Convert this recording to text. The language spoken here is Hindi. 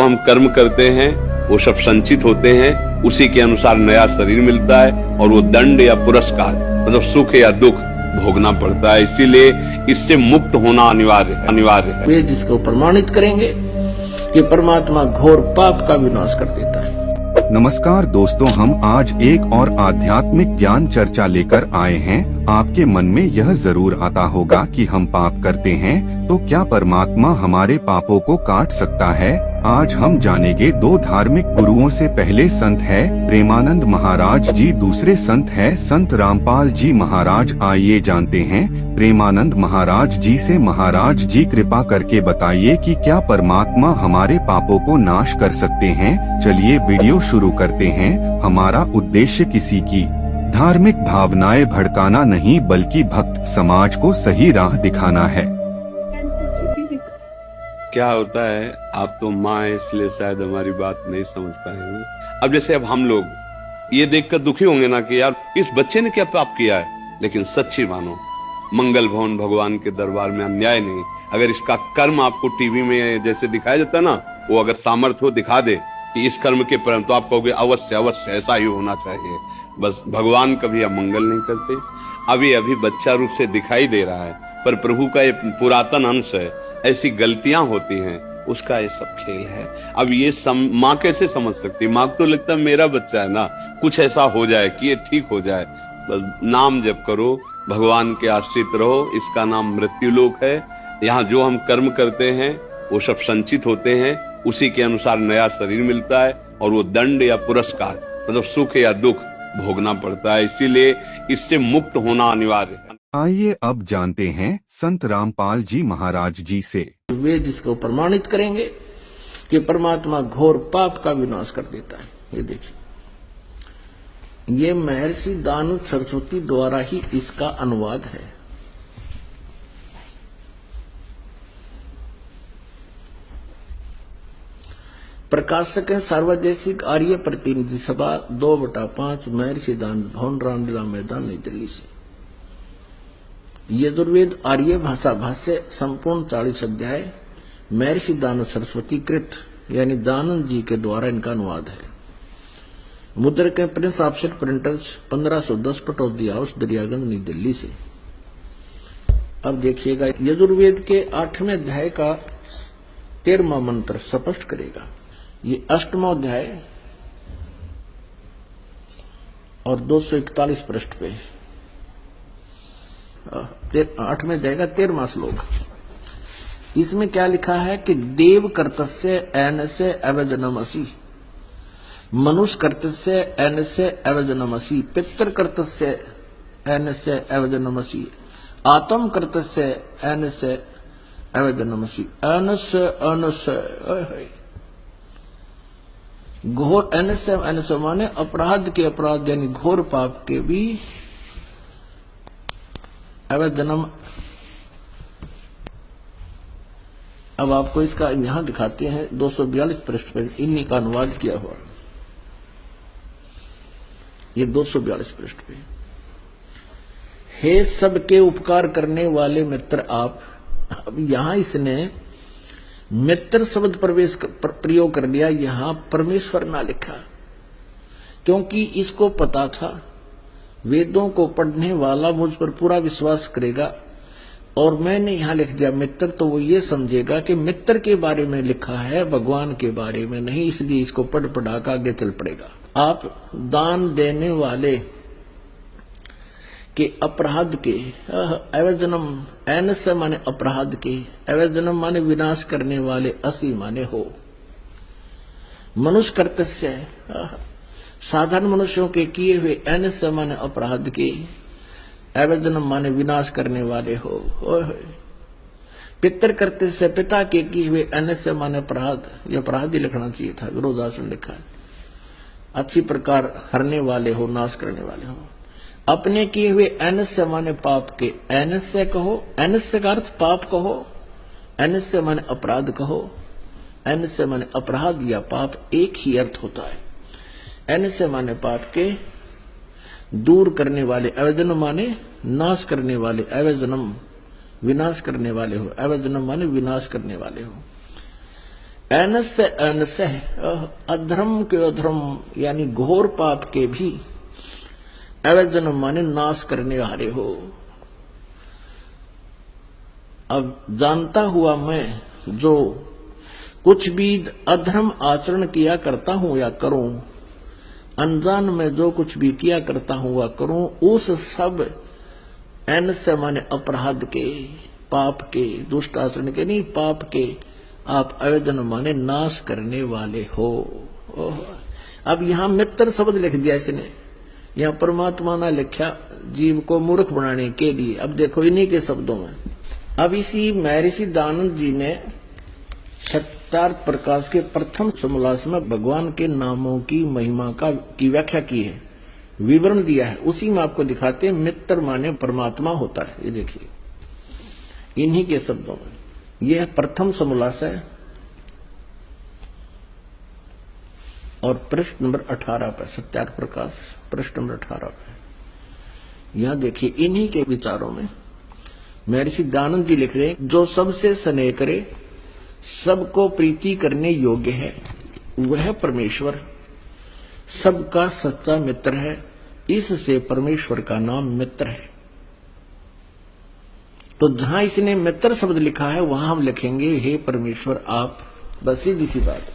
हम कर्म करते हैं वो सब संचित होते हैं, उसी के अनुसार नया शरीर मिलता है और वो दंड या पुरस्कार मतलब सुख या दुख भोगना पड़ता है। इसीलिए इससे मुक्त होना अनिवार्य है। वेद इसको प्रमाणित करेंगे कि परमात्मा घोर पाप का विनाश कर देता है। नमस्कार दोस्तों, हम आज एक और आध्यात्मिक ज्ञान चर्चा लेकर आए हैं। आपके मन में यह जरूर आता होगा कि हम पाप करते हैं तो क्या परमात्मा हमारे पापों को काट सकता है। आज हम जानेंगे दो धार्मिक गुरुओं से। पहले संत है प्रेमानंद महाराज जी, दूसरे संत है संत रामपाल जी महाराज। आइए जानते हैं प्रेमानंद महाराज जी से। महाराज जी कृपा करके बताइए कि क्या परमात्मा हमारे पापों को नाश कर सकते हैं। चलिए वीडियो शुरू करते हैं। हमारा उद्देश्य किसी की धार्मिक भावनाएं भड़काना नहीं बल्कि भक्त समाज को सही राह दिखाना है। क्या होता है, आप तो माँ है इसलिए शायद हमारी बात नहीं समझ पाएंगे। अब जैसे अब हम लोग ये देखकर दुखी होंगे ना कि यार इस बच्चे ने क्या पाप किया है, लेकिन सच्ची मानो मंगल भवन भगवान के दरबार में अन्याय नहीं। अगर इसका कर्म आपको टीवी में जैसे दिखाया जाता है ना, वो अगर सामर्थ्य हो दिखा दे कि इस कर्म के परम, तो आप कहोगे अवश्य अवश्य ऐसा ही होना चाहिए। बस भगवान कभी अमंगल नहीं करते। अभी बच्चा रूप से दिखाई दे रहा है, पर प्रभु का ये पुरातन अंश है। ऐसी गलतियां होती हैं, उसका ये सब खेल है। अब ये माँ कैसे समझ सकती? माँ को तो लगता है मेरा बच्चा है ना, कुछ ऐसा हो जाए कि ये ठीक हो जाए। बस नाम जप करो, भगवान के आश्रित रहो। इसका नाम मृत्युलोक है। यहाँ जो हम कर्म करते हैं वो सब संचित होते हैं, उसी के अनुसार नया शरीर मिलता है और वो दंड या पुरस्कार मतलब सुख या दुख भोगना पड़ता है। इसीलिए इससे मुक्त होना अनिवार्य है। आइए अब जानते हैं संत रामपाल जी महाराज जी से। वेद इसको प्रमाणित करेंगे कि परमात्मा घोर पाप का विनाश कर देता है। ये देखिए, ये महर्षि दानव सरस्वती द्वारा ही इसका अनुवाद है। प्रकाशक है सार्वदेशिक आर्य प्रतिनिधि सभा 2/5 महर्षि दानव भवन, रामलीला मैदान, नई दिल्ली से। यजुर्वेद आर्य भाषा भाष्य संपूर्ण 40 अध्याय महर्षि दानव सरस्वती कृत यानी दानंद जी के द्वारा इनका अनुवाद है। मुद्रक Prince offset printers 1510 Pataudi house, Daryaganj, नई दिल्ली से। अब देखिएगा, यजुर्वेद के 8वें अध्याय का 13वां मंत्र स्पष्ट करेगा। ये 8वां अध्याय और 241 पृष्ठ पे 8वें अध्याय का 13वां श्लोक। इसमें क्या लिखा है कि देव कर्तस्य एनस्य अवजनमसि, मनुष्य कर्तस्य एनस्य अवजनमसि, पितृ कर्तस्य एनस्य अवजनमसि, आत्म कर्तस्य एनस्य अवजनमसि। अनस्य घोर एनस्य माने अपराध के अपराध यानी घोर पाप के भी अवजनम। अब आपको इसका यहां दिखाते हैं 242 पृष्ठ पर इन्हीं का अनुवाद किया हुआ। ये 242 पृष्ठ पे, हे सबके उपकार करने वाले मित्र आप। अब यहां इसने मित्र शब्द प्रयोग कर दिया, यहां परमेश्वर ना लिखा, क्योंकि इसको पता था वेदों को पढ़ने वाला मुझ पर पूरा विश्वास करेगा। और मैंने यहां लिख दिया मित्र, तो वो ये समझेगा कि मित्र के बारे में लिखा है, भगवान के बारे में नहीं, इसलिए इसको पढ़ पढ़ा कर आगे चल पड़ेगा। आप दान देने वाले के अपराध के अवजनम, एनस्य माने अपराध के, अवजनम माने विनाश करने वाले, असी माने हो। मनुष्य कर्तस्य साधारण मनुष्यों के किए हुए, एनस्य माने अपराध के, अवजनम माने विनाश करने वाले हो। पितृ कर्तस्य पिता के किए हुए, एनस्य माने अपराध, ये अपराध ही लिखना चाहिए था, विरोधासन लिखा है। अच्छी प्रकार हरने वाले हो, नाश करने वाले हो। अपने किए हुए, एनस्य माने पाप के, एनस्य कहो, एनस्य का अर्थ पाप कहो, एनस्य माने अपराध कहो, एनस्य माने अपराध या पाप एक ही अर्थ होता है। एनस्य माने पाप के दूर करने वाले, अवजनम माने नाश करने वाले, अवजनम विनाश करने वाले हो, अवजनम माने विनाश करने वाले हो। एनस एनस अधर्म के अधर्म यानी घोर पाप के भी अवैधन माने नाश करने वाले हो। अब जानता हुआ मैं जो कुछ भी अधर्म आचरण किया करता हूं या करूं, अनजान में जो कुछ भी किया करता हूं वह करूं, उस सब एन से माने अपराध के, पाप के, दुष्ट आचरण के नहीं, पाप के आप अवैधन माने नाश करने वाले हो। अब यहां मित्र शब्द लिख दिया इसने, यहां परमात्मा ने लिखा जीव को मूर्ख बनाने के लिए। अब देखो इन्हीं के शब्दों में, अब इसी महर्षि दयानंद जी ने सत्यार्थ प्रकाश के प्रथम समोल्लास में भगवान के नामों की महिमा की व्याख्या की है, विवरण दिया है। उसी में आपको दिखाते हैं मित्र माने परमात्मा होता है। ये देखिए इन्हीं के शब्दों में, यह प्रथम समोल्लास है और पृष्ठ नंबर 18 पर, सत्यार्थ प्रकाश पृष्ठ नंबर 18 पर। यहां देखिए इन्हीं के विचारों में महर्षि दयानंद जी लिख रहे हैं, जो सबसे स्नेह करे, सबको प्रीति करने योग्य है, वह परमेश्वर सबका सच्चा मित्र है। इससे परमेश्वर का नाम मित्र है। तो जहां इसने मित्र शब्द लिखा है वहां हम लिखेंगे हे परमेश्वर आप, बस सीधी सी बात।